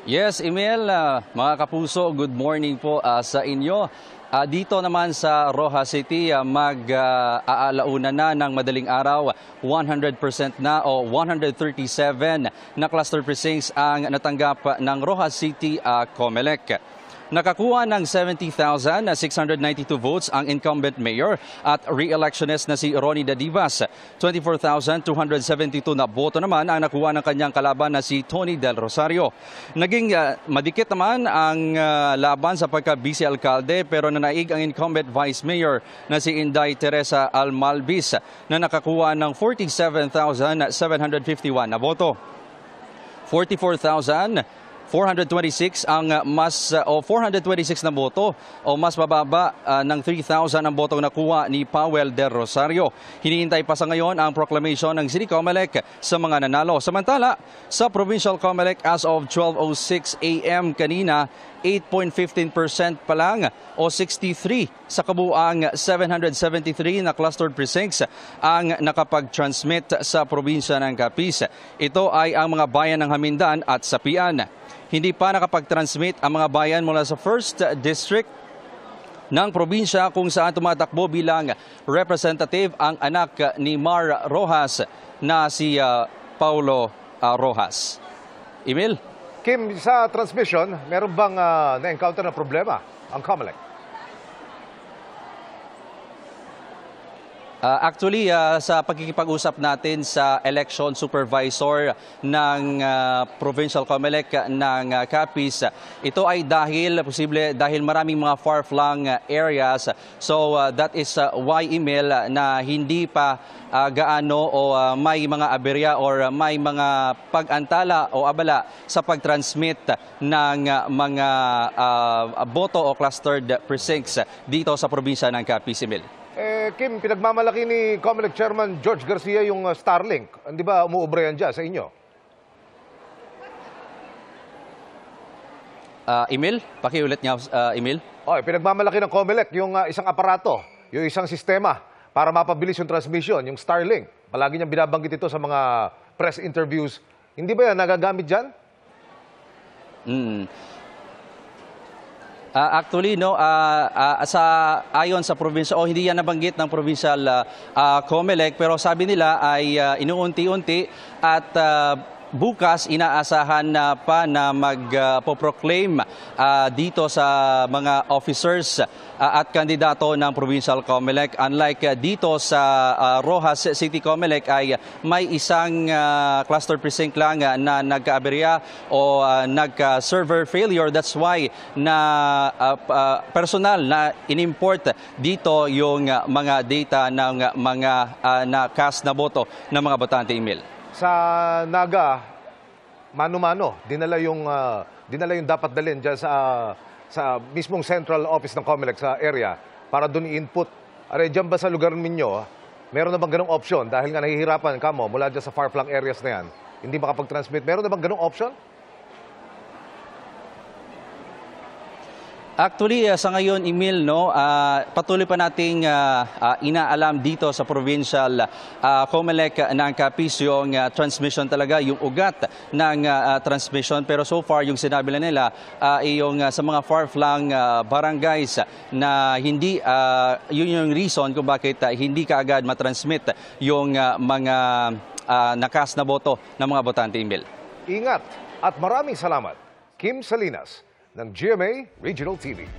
Yes, Emil, mga kapuso, good morning po sa inyo. Dito naman sa Rojas City, mag-aalauna na ng madaling araw, 100% na o 137 na cluster precincts ang natanggap ng Rojas City COMELEC. Nakakuha ng 70,692 votes ang incumbent mayor at re-electionist na si Ronnie Dadivas. 24,272 na boto naman ang nakuha ng kanyang kalaban na si Tony Del Rosario. Naging madikit naman ang laban sa pagka-vice alkalde pero nanaig ang incumbent vice mayor na si Inday Teresa Almalvis na nakakuha ng 47,751 na boto. 426 ang 426 na boto o mas mababa ng 3,000 ang botong nakuha ni Powell Del Rosario. Hinihintay pa sa ngayon ang proclamation ng City COMELEC sa mga nanalo. Samantala, sa Provincial COMELEC as of 12:06 a.m. kanina, 8.15% pa lang o 63 sa kabuuang 773 na clustered precincts ang nakapag-transmit sa probinsya ng Capiz. Ito ay ang mga bayan ng Hamindan at Sapian. Hindi pa nakapag-transmit ang mga bayan mula sa 1st District ng probinsya kung saan tumatakbo bilang representative ang anak ni Mar Rojas na si Paulo Rojas. Emil? Kim, sa transmission, meron bang na-encounter na problema ang COMELEC? Actually, sa pagkikipag-usap natin sa election supervisor ng Provincial COMELEC ng Capiz, ito ay posible dahil maraming mga far-flung areas. So that is why email na hindi pa gaano o may mga aberya or may mga pag-antala o abala sa pag-transmit ng mga boto o clustered precincts dito sa probinsya ng Capiz, Emil. Kim, pinagmamalaki ni COMELEC Chairman George Garcia yung Starlink. Hindi ba umuubra yan dyan sa inyo? Emil, pakiulit niya, Emil. Pinagmamalaki ng COMELEC yung isang aparato, yung isang sistema para mapabilis yung transmission, yung Starlink. Palagi niyang binabanggit ito sa mga press interviews. Hindi ba yan nagagamit dyan? Actually, no, ayon sa probinsya, hindi yan nabanggit ng provincial COMELEC, pero sabi nila ay inuunti-unti at bukas inaasahan pa na magpo-proclaim dito sa mga officers at kandidato ng Provincial COMELEC. Unlike dito sa Rojas City COMELEC ay may isang cluster precinct lang na nagkaaberya o nagka-server failure. That's why na personal na inimport dito yung mga data ng mga na-cast na boto ng mga botante, email. Sa Naga, mano-mano, dinala yung dapat dalhin dyan sa mismong central office ng COMELEC sa area para doon i-input. Are, dyan ba sa lugar ninyo, meron na bang ganong option? Dahil nga nahihirapan kamo mula dyan sa far-flung areas na yan, hindi makapag-transmit. Meron na bang ganong option? Actually, sa ngayon, Emil, no, patuloy pa nating inaalam dito sa provincial COMELEC ng Capiz yung transmission talaga, yung ugat ng transmission. Pero so far, yung sinabi nila, yung sa mga far-flung barangays na hindi, yun yung reason kung bakit hindi kaagad matransmit yung mga nakas na boto ng mga botante, Emil. Ingat at maraming salamat, Kim Salinas ng GMA Regional TV.